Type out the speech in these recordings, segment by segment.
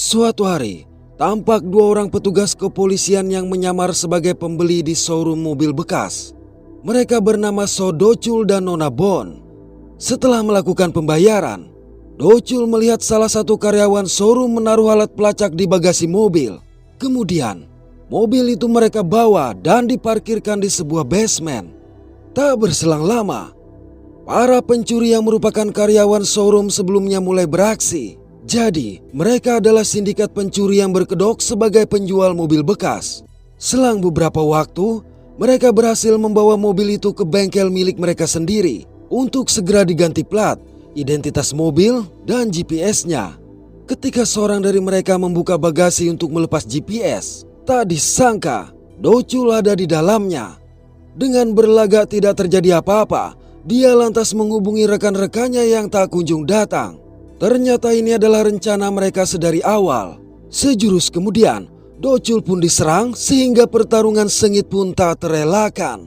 Suatu hari, tampak dua orang petugas kepolisian yang menyamar sebagai pembeli di showroom mobil bekas. Mereka bernama So Docul dan Nona Bon. Setelah melakukan pembayaran, Docul melihat salah satu karyawan showroom menaruh alat pelacak di bagasi mobil. Kemudian, mobil itu mereka bawa dan diparkirkan di sebuah basement. Tak berselang lama, para pencuri yang merupakan karyawan showroom sebelumnya mulai beraksi. Jadi, mereka adalah sindikat pencuri yang berkedok sebagai penjual mobil bekas. Selang beberapa waktu, mereka berhasil membawa mobil itu ke bengkel milik mereka sendiri untuk segera diganti plat, identitas mobil, dan GPS-nya. Ketika seorang dari mereka membuka bagasi untuk melepas GPS, tak disangka Docul ada di dalamnya. Dengan berlagak tidak terjadi apa-apa, dia lantas menghubungi rekan-rekannya yang tak kunjung datang. Ternyata ini adalah rencana mereka sedari awal. Sejurus kemudian, Docul pun diserang sehingga pertarungan sengit pun tak terelakkan.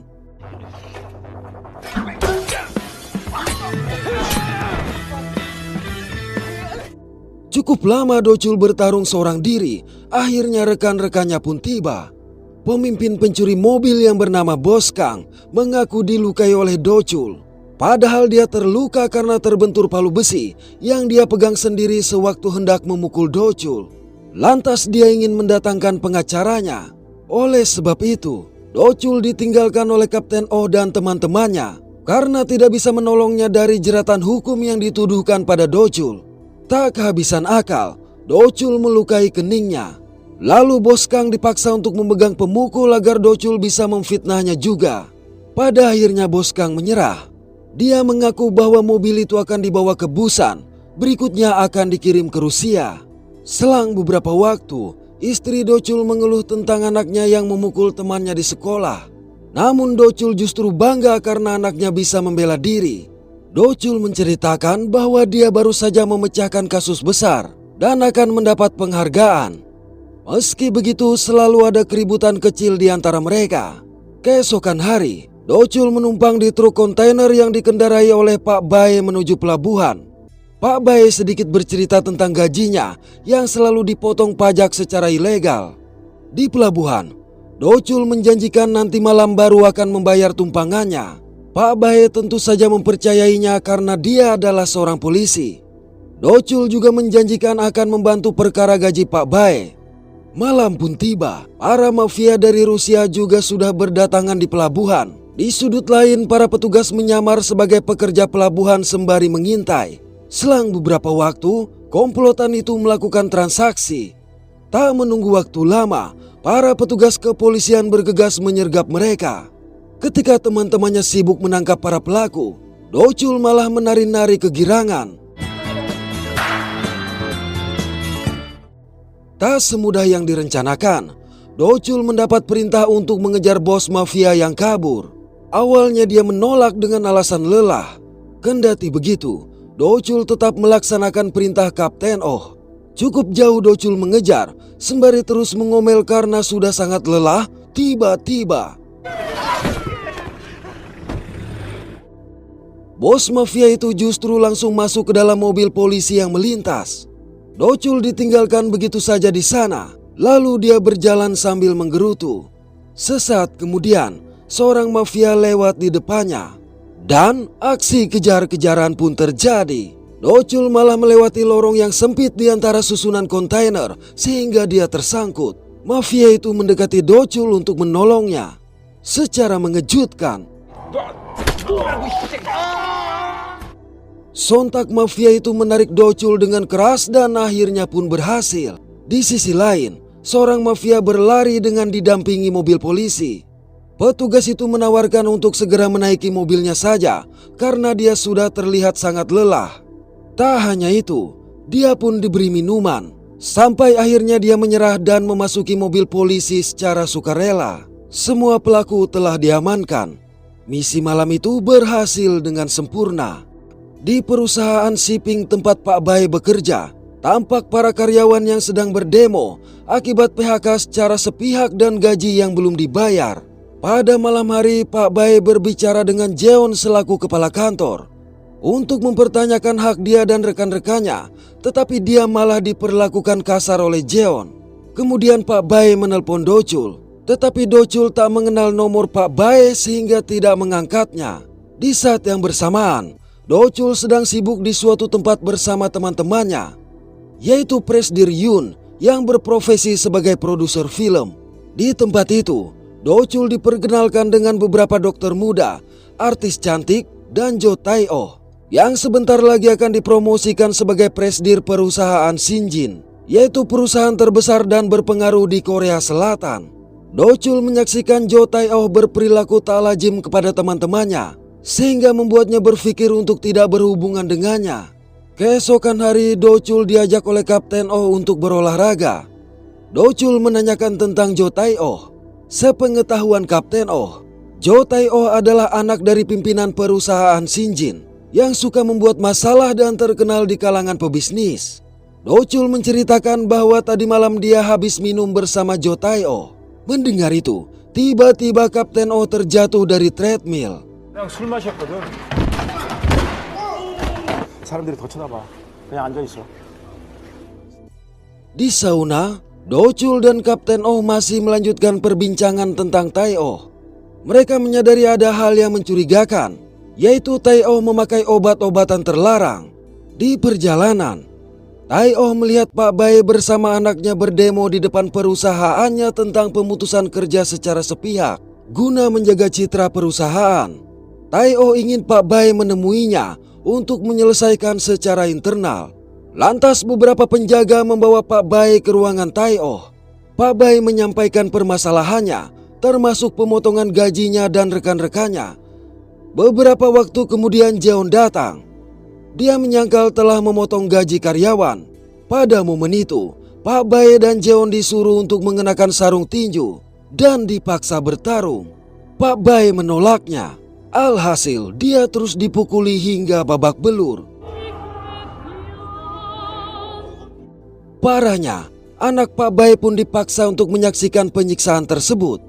Cukup lama Docul bertarung seorang diri, akhirnya rekan-rekannya pun tiba. Pemimpin pencuri mobil yang bernama Bos Kang mengaku dilukai oleh Docul. Padahal dia terluka karena terbentur palu besi yang dia pegang sendiri sewaktu hendak memukul Docul. Lantas dia ingin mendatangkan pengacaranya. Oleh sebab itu, Docul ditinggalkan oleh Kapten Oh dan teman-temannya karena tidak bisa menolongnya dari jeratan hukum yang dituduhkan pada Docul. Tak kehabisan akal, Docul melukai keningnya. Lalu Bos Kang dipaksa untuk memegang pemukul agar Docul bisa memfitnahnya juga. Pada akhirnya Bos Kang menyerah. Dia mengaku bahwa mobil itu akan dibawa ke Busan, berikutnya akan dikirim ke Rusia. Selang beberapa waktu, istri Docul mengeluh tentang anaknya yang memukul temannya di sekolah. Namun Docul justru bangga karena anaknya bisa membela diri. Docul menceritakan bahwa dia baru saja memecahkan kasus besar dan akan mendapat penghargaan. Meski begitu, selalu ada keributan kecil di antara mereka. Keesokan hari, Docul menumpang di truk kontainer yang dikendarai oleh Pak Bae menuju pelabuhan. Pak Bae sedikit bercerita tentang gajinya yang selalu dipotong pajak secara ilegal. Di pelabuhan, Docul menjanjikan nanti malam baru akan membayar tumpangannya. Pak Bae tentu saja mempercayainya karena dia adalah seorang polisi. Docul juga menjanjikan akan membantu perkara gaji Pak Bae. Malam pun tiba, para mafia dari Rusia juga sudah berdatangan di pelabuhan. Di sudut lain, para petugas menyamar sebagai pekerja pelabuhan sembari mengintai. Selang beberapa waktu, komplotan itu melakukan transaksi. Tak menunggu waktu lama, para petugas kepolisian bergegas menyergap mereka. Ketika teman-temannya sibuk menangkap para pelaku, Docul malah menari-nari kegirangan. Tak semudah yang direncanakan, Docul mendapat perintah untuk mengejar bos mafia yang kabur. Awalnya dia menolak dengan alasan lelah. Kendati begitu, Docul tetap melaksanakan perintah Kapten Oh. Cukup jauh Docul mengejar, sembari terus mengomel karena sudah sangat lelah. Tiba-tiba bos mafia itu justru langsung masuk ke dalam mobil polisi yang melintas. Docul ditinggalkan begitu saja di sana, lalu dia berjalan sambil menggerutu. Sesaat kemudian, seorang mafia lewat di depannya, dan aksi kejar-kejaran pun terjadi. Docul malah melewati lorong yang sempit di antara susunan kontainer sehingga dia tersangkut. Mafia itu mendekati Docul untuk menolongnya. Secara mengejutkan, sontak mafia itu menarik Docul dengan keras dan akhirnya pun berhasil. Di sisi lain, seorang mafia berlari dengan didampingi mobil polisi. Petugas itu menawarkan untuk segera menaiki mobilnya saja karena dia sudah terlihat sangat lelah. Tak hanya itu, dia pun diberi minuman. Sampai akhirnya dia menyerah dan memasuki mobil polisi secara sukarela. Semua pelaku telah diamankan. Misi malam itu berhasil dengan sempurna. Di perusahaan shipping tempat Pak Bae bekerja, tampak para karyawan yang sedang berdemo akibat PHK secara sepihak dan gaji yang belum dibayar. Pada malam hari, Pak Bae berbicara dengan Jeon selaku kepala kantor. untuk mempertanyakan hak dia dan rekan-rekannya, tetapi dia malah diperlakukan kasar oleh Jeon. Kemudian Pak Bae menelpon Dochul, tetapi Dochul tak mengenal nomor Pak Bae sehingga tidak mengangkatnya. Di saat yang bersamaan, Dochul sedang sibuk di suatu tempat bersama teman-temannya, yaitu Presdir Yoon yang berprofesi sebagai produser film. Di tempat itu, Dochul diperkenalkan dengan beberapa dokter muda, artis cantik, dan Jo Tae-oh yang sebentar lagi akan dipromosikan sebagai presdir perusahaan Shinjin, yaitu perusahaan terbesar dan berpengaruh di Korea Selatan. Dochul menyaksikan Jo Tae-oh berperilaku tak lazim kepada teman-temannya, sehingga membuatnya berpikir untuk tidak berhubungan dengannya. Keesokan hari, Dochul diajak oleh Kapten Oh untuk berolahraga. Dochul menanyakan tentang Jo Tae-oh. Sepengetahuan Kapten Oh, Jo Tae-oh adalah anak dari pimpinan perusahaan Shinjin yang suka membuat masalah dan terkenal di kalangan pebisnis. Dochul menceritakan bahwa tadi malam dia habis minum bersama Jo Tae-oh. Mendengar itu, tiba-tiba Kapten Oh terjatuh dari treadmill. 그냥 술 마셨거든. 사람들이 더 쳐다봐. 그냥 앉아 있어. Di sauna, Dochul dan Kapten Oh masih melanjutkan perbincangan tentang Tae-oh. Mereka menyadari ada hal yang mencurigakan, yaitu Tae-oh memakai obat-obatan terlarang. Di perjalanan, Tae-oh melihat Pak Bae bersama anaknya berdemo di depan perusahaannya tentang pemutusan kerja secara sepihak guna menjaga citra perusahaan. Tae-oh ingin Pak Bae menemuinya untuk menyelesaikan secara internal. Lantas beberapa penjaga membawa Pak Bae ke ruangan Tae-oh. Pak Bae menyampaikan permasalahannya, termasuk pemotongan gajinya dan rekan-rekannya. Beberapa waktu kemudian Jeon datang. Dia menyangkal telah memotong gaji karyawan. Pada momen itu, Pak Bae dan Jeon disuruh untuk mengenakan sarung tinju dan dipaksa bertarung. Pak Bae menolaknya. Alhasil, dia terus dipukuli hingga babak belur. Parahnya, anak Pak Bae pun dipaksa untuk menyaksikan penyiksaan tersebut.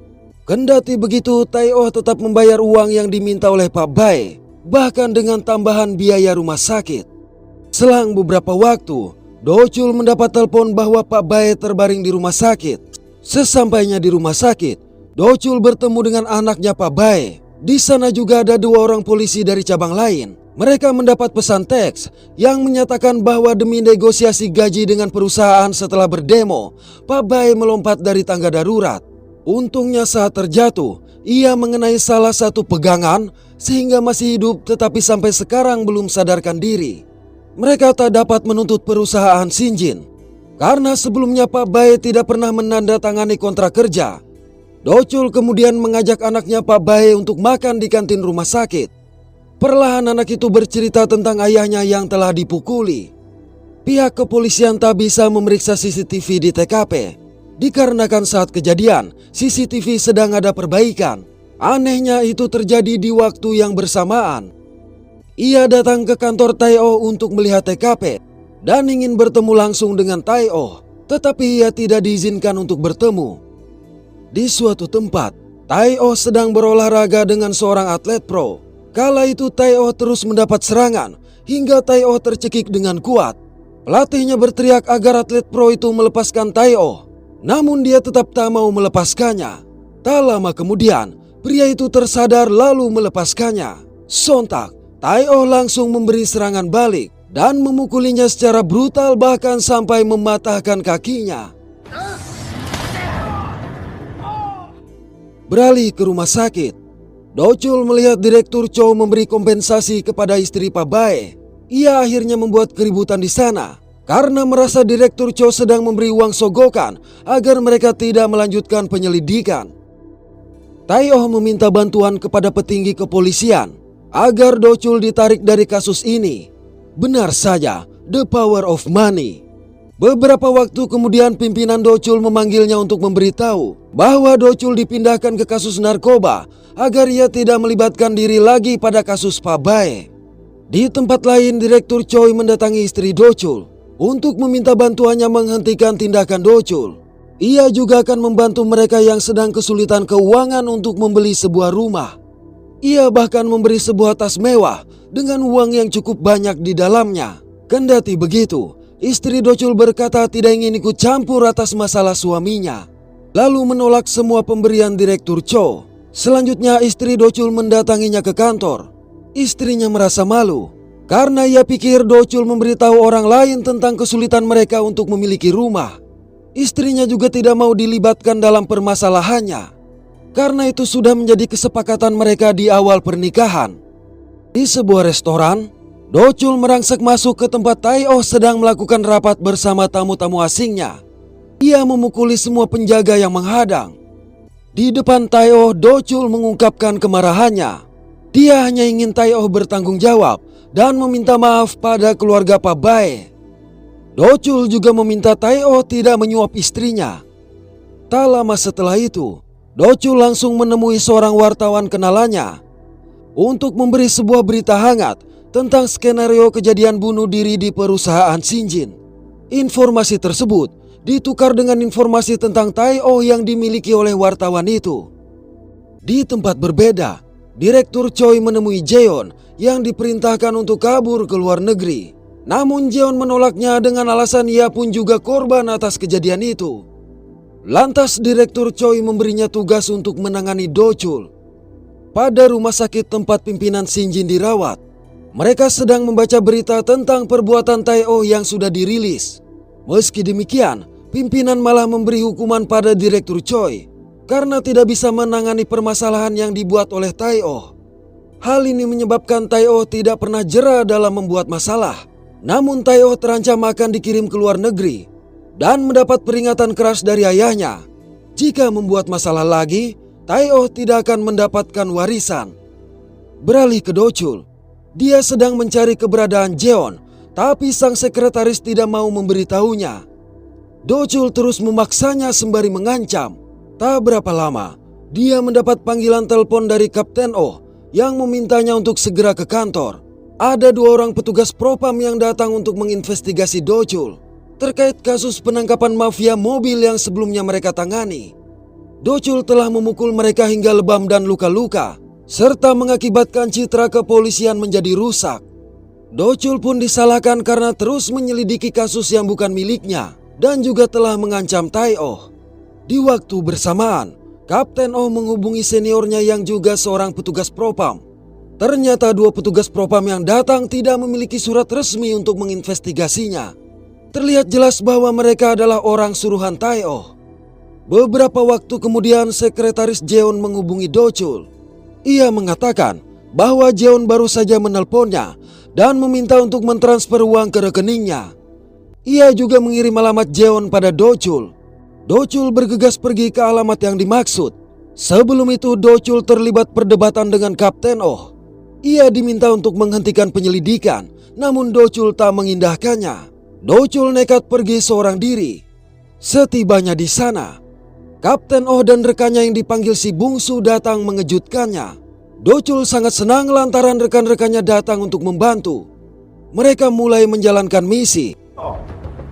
Kendati begitu, Tae-oh tetap membayar uang yang diminta oleh Pak Bae, bahkan dengan tambahan biaya rumah sakit. Selang beberapa waktu, Dochul mendapat telepon bahwa Pak Bae terbaring di rumah sakit. Sesampainya di rumah sakit, Dochul bertemu dengan anaknya Pak Bae. Di sana juga ada 2 orang polisi dari cabang lain. Mereka mendapat pesan teks yang menyatakan bahwa demi negosiasi gaji dengan perusahaan setelah berdemo, Pak Bae melompat dari tangga darurat. Untungnya saat terjatuh, ia mengenai salah satu pegangan sehingga masih hidup, tetapi sampai sekarang belum sadarkan diri. Mereka tak dapat menuntut perusahaan Shinjin karena sebelumnya Pak Bae tidak pernah menandatangani kontrak kerja. Dochul kemudian mengajak anaknya Pak Bae untuk makan di kantin rumah sakit. Perlahan anak itu bercerita tentang ayahnya yang telah dipukuli. Pihak kepolisian tak bisa memeriksa CCTV di TKP dikarenakan saat kejadian CCTV sedang ada perbaikan. Anehnya itu terjadi di waktu yang bersamaan. Ia datang ke kantor Tae-oh untuk melihat TKP dan ingin bertemu langsung dengan Tae-oh, tetapi ia tidak diizinkan untuk bertemu. Di suatu tempat, Tae-oh sedang berolahraga dengan seorang atlet pro. Kala itu Tae-oh terus mendapat serangan hingga Tae-oh tercekik dengan kuat. Pelatihnya berteriak agar atlet pro itu melepaskan Tae-oh, namun dia tetap tak mau melepaskannya. Tak lama kemudian, pria itu tersadar lalu melepaskannya. Sontak, Tae-oh langsung memberi serangan balik dan memukulinya secara brutal bahkan sampai mematahkan kakinya. Beralih ke rumah sakit, Dochul melihat Direktur Chow memberi kompensasi kepada istri Pak Bae. Ia akhirnya membuat keributan di sana karena merasa Direktur Chow sedang memberi uang sogokan agar mereka tidak melanjutkan penyelidikan. Tae-oh meminta bantuan kepada petinggi kepolisian agar Dochul ditarik dari kasus ini. Benar saja, the power of money. Beberapa waktu kemudian pimpinan Dochul memanggilnya untuk memberitahu bahwa Dochul dipindahkan ke kasus narkoba agar ia tidak melibatkan diri lagi pada kasus Pak Bae. Di tempat lain, Direktur Choi mendatangi istri Dochul untuk meminta bantuannya menghentikan tindakan Dochul. Ia juga akan membantu mereka yang sedang kesulitan keuangan untuk membeli sebuah rumah. Ia bahkan memberi sebuah tas mewah dengan uang yang cukup banyak di dalamnya. Kendati begitu, istri Docul berkata tidak ingin ikut campur atas masalah suaminya, lalu menolak semua pemberian Direktur Cho. Selanjutnya istri Docul mendatanginya ke kantor. Istrinya merasa malu karena ia pikir Docul memberitahu orang lain tentang kesulitan mereka untuk memiliki rumah. Istrinya juga tidak mau dilibatkan dalam permasalahannya, karena itu sudah menjadi kesepakatan mereka di awal pernikahan. Di sebuah restoran, Docul merangsek masuk ke tempat Tai-Oh sedang melakukan rapat bersama tamu-tamu asingnya. Ia memukuli semua penjaga yang menghadang. Di depan Tai-Oh, Docul mengungkapkan kemarahannya. Dia hanya ingin Tai-Oh bertanggung jawab dan meminta maaf pada keluarga Pak Bae. Docul juga meminta Tai-Oh tidak menyuap istrinya. Tak lama setelah itu, Docul langsung menemui seorang wartawan kenalannya untuk memberi sebuah berita hangat tentang skenario kejadian bunuh diri di perusahaan Shinjin. Informasi tersebut ditukar dengan informasi tentang Tai-Oh yang dimiliki oleh wartawan itu. Di tempat berbeda, Direktur Choi menemui Jeon yang diperintahkan untuk kabur ke luar negeri. Namun Jeon menolaknya dengan alasan ia pun juga korban atas kejadian itu. Lantas Direktur Choi memberinya tugas untuk menangani Docul. Pada rumah sakit tempat pimpinan Shinjin dirawat, mereka sedang membaca berita tentang perbuatan Tai-Oh yang sudah dirilis. Meski demikian, pimpinan malah memberi hukuman pada Direktur Choi karena tidak bisa menangani permasalahan yang dibuat oleh Tai-Oh. Hal ini menyebabkan Tai-Oh tidak pernah jera dalam membuat masalah. Namun Tai-Oh terancam akan dikirim ke luar negeri dan mendapat peringatan keras dari ayahnya. Jika membuat masalah lagi, Tai-Oh tidak akan mendapatkan warisan. Beralih ke Docul, dia sedang mencari keberadaan Jeon, tapi sang sekretaris tidak mau memberitahunya. Docul terus memaksanya sembari mengancam. Tak berapa lama, dia mendapat panggilan telepon dari Kapten Oh yang memintanya untuk segera ke kantor. Ada 2 orang petugas propam yang datang untuk menginvestigasi Docul terkait kasus penangkapan mafia mobil yang sebelumnya mereka tangani. Docul telah memukul mereka hingga lebam dan luka-luka, serta mengakibatkan citra kepolisian menjadi rusak. Docul pun disalahkan karena terus menyelidiki kasus yang bukan miliknya dan juga telah mengancam Tai-Oh. Di waktu bersamaan, Kapten Oh menghubungi seniornya yang juga seorang petugas propam. Ternyata 2 petugas propam yang datang tidak memiliki surat resmi untuk menginvestigasinya. Terlihat jelas bahwa mereka adalah orang suruhan Tai-Oh. Beberapa waktu kemudian sekretaris Jeon menghubungi Docul. Ia mengatakan bahwa Jeon baru saja menelponnya dan meminta untuk mentransfer uang ke rekeningnya. Ia juga mengirim alamat Jeon pada Docul. Docul bergegas pergi ke alamat yang dimaksud. Sebelum itu Docul terlibat perdebatan dengan Kapten Oh. Ia diminta untuk menghentikan penyelidikan, namun Docul tak mengindahkannya. Docul nekat pergi seorang diri. Setibanya di sana, Kapten Oh dan rekannya yang dipanggil si bungsu datang mengejutkannya. Docul sangat senang lantaran rekan-rekannya datang untuk membantu. Mereka mulai menjalankan misi.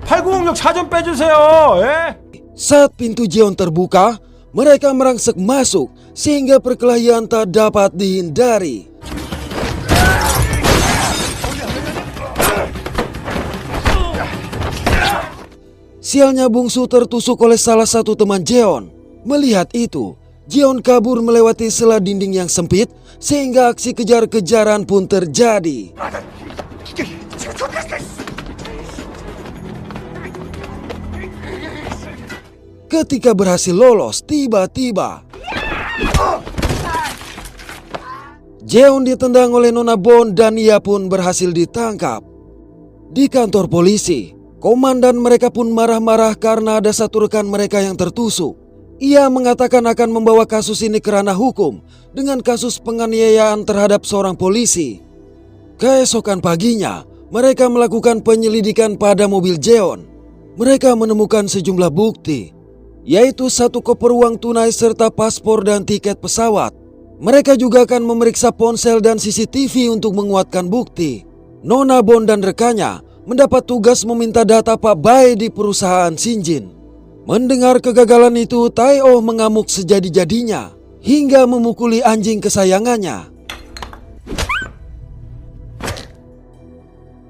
806 차 좀 빼주세요. 예? Saat pintu Jeon terbuka, mereka merangsek masuk sehingga perkelahian tak dapat dihindari. Sialnya bungsu tertusuk oleh salah satu teman Jeon. Melihat itu, Jeon kabur melewati sela dinding yang sempit sehingga aksi kejar-kejaran pun terjadi. Ketika berhasil lolos, tiba-tiba Jeon ditendang oleh Nona Bon dan ia pun berhasil ditangkap. Di kantor polisi, komandan mereka pun marah-marah karena ada satu rekan mereka yang tertusuk. Ia mengatakan akan membawa kasus ini ke ranah hukum dengan kasus penganiayaan terhadap seorang polisi. Keesokan paginya, mereka melakukan penyelidikan pada mobil Jeon. Mereka menemukan sejumlah bukti, yaitu 1 koper uang tunai serta paspor dan tiket pesawat. Mereka juga akan memeriksa ponsel dan CCTV untuk menguatkan bukti. Nona Bon dan rekannya mendapat tugas meminta data Pak Bae di perusahaan Shinjin. Mendengar kegagalan itu, Tai-Oh mengamuk sejadi-jadinya hingga memukuli anjing kesayangannya.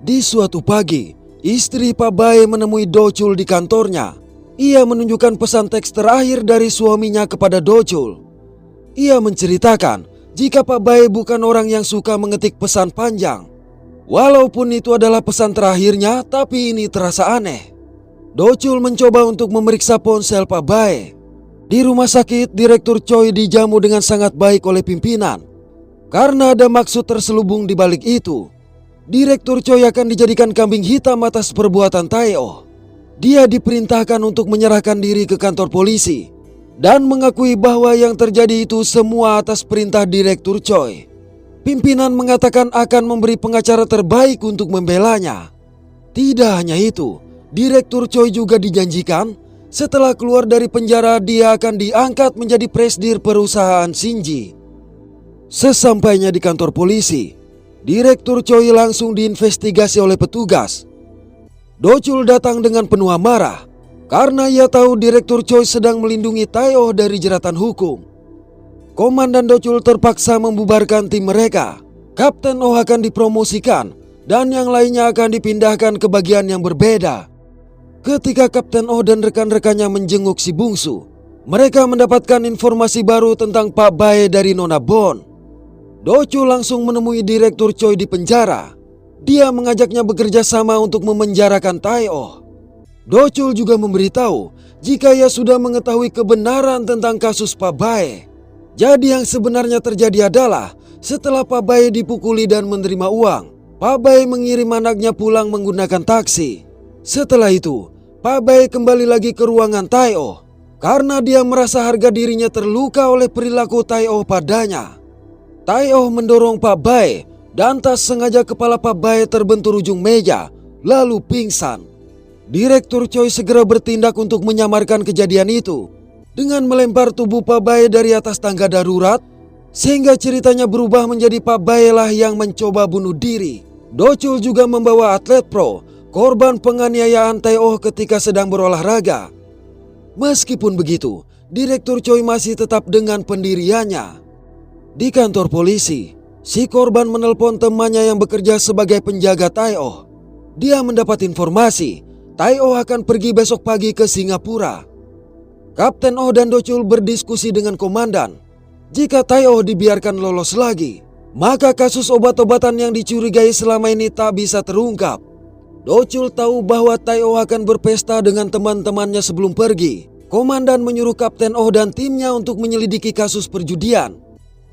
Di suatu pagi, istri Pak Bae menemui Docul di kantornya. Ia menunjukkan pesan teks terakhir dari suaminya kepada Docul. Ia menceritakan jika Pak Bae bukan orang yang suka mengetik pesan panjang. Walaupun itu adalah pesan terakhirnya, tapi ini terasa aneh. Docul mencoba untuk memeriksa ponsel Pak Bae. Di rumah sakit, Direktur Choi dijamu dengan sangat baik oleh pimpinan. Karena ada maksud terselubung di balik itu. Direktur Choi akan dijadikan kambing hitam atas perbuatan Tae-oh. Dia diperintahkan untuk menyerahkan diri ke kantor polisi dan mengakui bahwa yang terjadi itu semua atas perintah Direktur Choi. Pimpinan mengatakan akan memberi pengacara terbaik untuk membelanya. Tidak hanya itu, Direktur Choi juga dijanjikan setelah keluar dari penjara dia akan diangkat menjadi presidir perusahaan Shinji. Sesampainya di kantor polisi, Direktur Choi langsung diinvestigasi oleh petugas. Docul datang dengan penuh amarah karena ia tahu Direktur Choi sedang melindungi Tae-oh dari jeratan hukum. Komandan Docul terpaksa membubarkan tim mereka. Kapten Oh akan dipromosikan dan yang lainnya akan dipindahkan ke bagian yang berbeda. Ketika Kapten Oh dan rekan-rekannya menjenguk si bungsu, mereka mendapatkan informasi baru tentang Pak Bae dari Nona Bon. Docul langsung menemui Direktur Choi di penjara. Dia mengajaknya bekerja sama untuk memenjarakan Tae-oh. Docul juga memberitahu jika ia sudah mengetahui kebenaran tentang kasus Pak Bae. Jadi yang sebenarnya terjadi adalah setelah Pak Bae dipukuli dan menerima uang, Pak Bae mengirim anaknya pulang menggunakan taksi. Setelah itu, Pak Bae kembali lagi ke ruangan Tae-oh karena dia merasa harga dirinya terluka oleh perilaku Tae-oh padanya. Tae-oh mendorong Pak Bae dan tak sengaja kepala Pak Bae terbentur ujung meja lalu pingsan. Direktur Choi segera bertindak untuk menyamarkan kejadian itu dengan melempar tubuh Pak Bae dari atas tangga darurat sehingga ceritanya berubah menjadi Pak Bae lah yang mencoba bunuh diri. Docul juga membawa atlet pro, korban penganiayaan Tae-oh ketika sedang berolahraga. Meskipun begitu, Direktur Choi masih tetap dengan pendiriannya. Di kantor polisi, si korban menelpon temannya yang bekerja sebagai penjaga Tae-oh. Dia mendapat informasi Tae-oh akan pergi besok pagi ke Singapura. Kapten Oh dan Docul berdiskusi dengan komandan. Jika Tae-oh dibiarkan lolos lagi, maka kasus obat-obatan yang dicurigai selama ini tak bisa terungkap. Docul tahu bahwa Tae-oh akan berpesta dengan teman-temannya sebelum pergi. Komandan menyuruh Kapten Oh dan timnya untuk menyelidiki kasus perjudian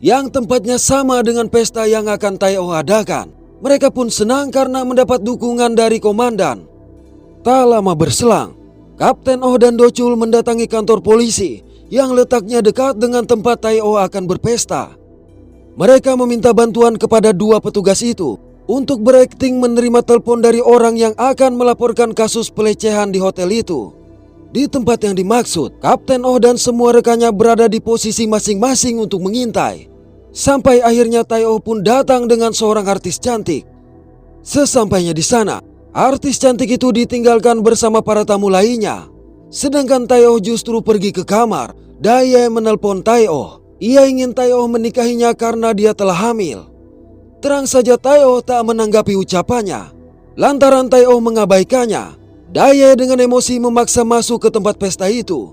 yang tempatnya sama dengan pesta yang akan Tae-oh adakan. Mereka pun senang karena mendapat dukungan dari komandan. Tak lama berselang, Kapten Oh dan Docul mendatangi kantor polisi yang letaknya dekat dengan tempat Tae-oh akan berpesta. Mereka meminta bantuan kepada dua petugas itu untuk berakting menerima telepon dari orang yang akan melaporkan kasus pelecehan di hotel itu. Di tempat yang dimaksud, Kapten Oh dan semua rekannya berada di posisi masing-masing untuk mengintai. Sampai akhirnya Tae-oh pun datang dengan seorang artis cantik. Sesampainya di sana, artis cantik itu ditinggalkan bersama para tamu lainnya. Sedangkan Tae-oh justru pergi ke kamar. Daye menelpon Tae-oh. Ia ingin Tae-oh menikahinya karena dia telah hamil. Terang saja Tae-oh tak menanggapi ucapannya. Lantaran Tae-oh mengabaikannya, Daye dengan emosi memaksa masuk ke tempat pesta itu.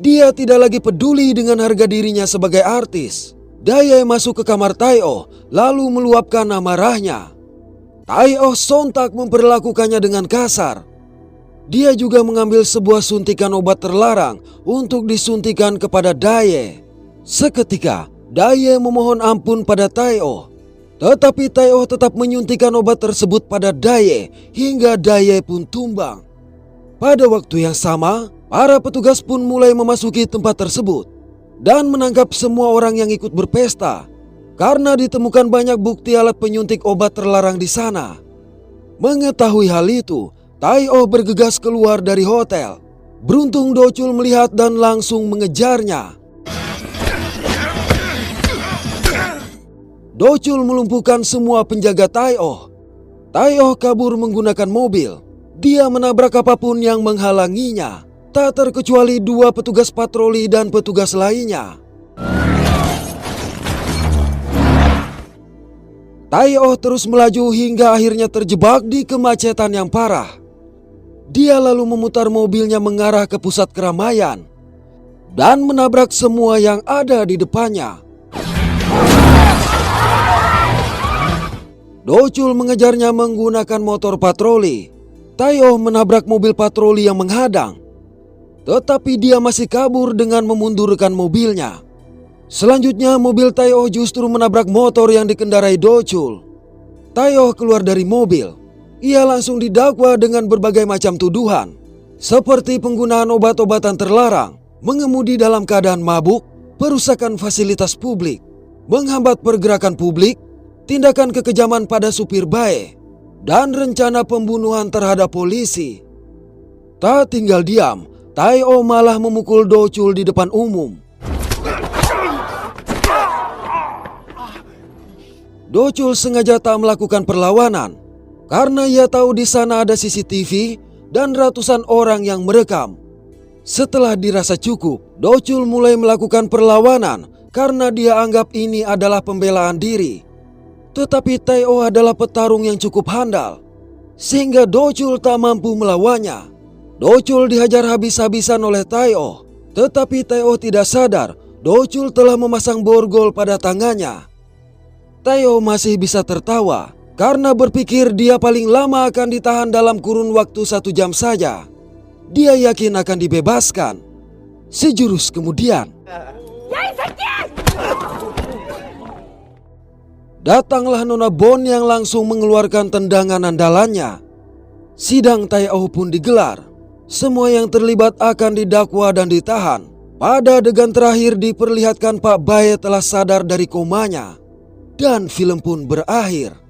Dia tidak lagi peduli dengan harga dirinya sebagai artis. Daye masuk ke kamar Tae-oh lalu meluapkan amarahnya. Tae-oh sontak memperlakukannya dengan kasar. Dia juga mengambil sebuah suntikan obat terlarang untuk disuntikan kepada Daye. Seketika, Daye memohon ampun pada Tae-oh. Tetapi Tae-oh tetap menyuntikkan obat tersebut pada Daye hingga Daye pun tumbang. Pada waktu yang sama, para petugas pun mulai memasuki tempat tersebut dan menangkap semua orang yang ikut berpesta karena ditemukan banyak bukti alat penyuntik obat terlarang di sana. Mengetahui hal itu, Tae-oh bergegas keluar dari hotel. Beruntung Docul melihat dan langsung mengejarnya. Docul melumpuhkan semua penjaga Tae-oh. Tae-oh kabur menggunakan mobil. Dia menabrak apapun yang menghalanginya, tak terkecuali dua petugas patroli dan petugas lainnya. Tae-oh terus melaju hingga akhirnya terjebak di kemacetan yang parah. Dia lalu memutar mobilnya mengarah ke pusat keramaian dan menabrak semua yang ada di depannya. Do-chul mengejarnya menggunakan motor patroli. Tae-oh menabrak mobil patroli yang menghadang, tetapi dia masih kabur dengan memundurkan mobilnya. Selanjutnya mobil Tae-oh justru menabrak motor yang dikendarai Do-chul. Tae-oh keluar dari mobil. Ia langsung didakwa dengan berbagai macam tuduhan, seperti penggunaan obat-obatan terlarang, mengemudi dalam keadaan mabuk, perusakan fasilitas publik, menghambat pergerakan publik, tindakan kekejaman pada supir bae, dan rencana pembunuhan terhadap polisi. Tak tinggal diam, Tae-oh malah memukul Do-chul di depan umum. Do-chul sengaja tak melakukan perlawanan karena ia tahu di sana ada CCTV dan ratusan orang yang merekam. Setelah dirasa cukup, Do-chul mulai melakukan perlawanan karena dia anggap ini adalah pembelaan diri. Tetapi Tae-oh adalah petarung yang cukup handal, sehingga Do-chul tak mampu melawannya. Do-chul dihajar habis-habisan oleh Tae-oh, tetapi Tae-oh tidak sadar Do-chul telah memasang borgol pada tangannya. Tae-oh masih bisa tertawa karena berpikir dia paling lama akan ditahan dalam kurun waktu 1 jam saja. Dia yakin akan dibebaskan. Sejurus kemudian, datanglah Nona Bon yang langsung mengeluarkan tendangan andalannya. Sidang Tae-oh pun digelar. Semua yang terlibat akan didakwa dan ditahan. Pada adegan terakhir diperlihatkan Pak Bae telah sadar dari komanya. Dan film pun berakhir.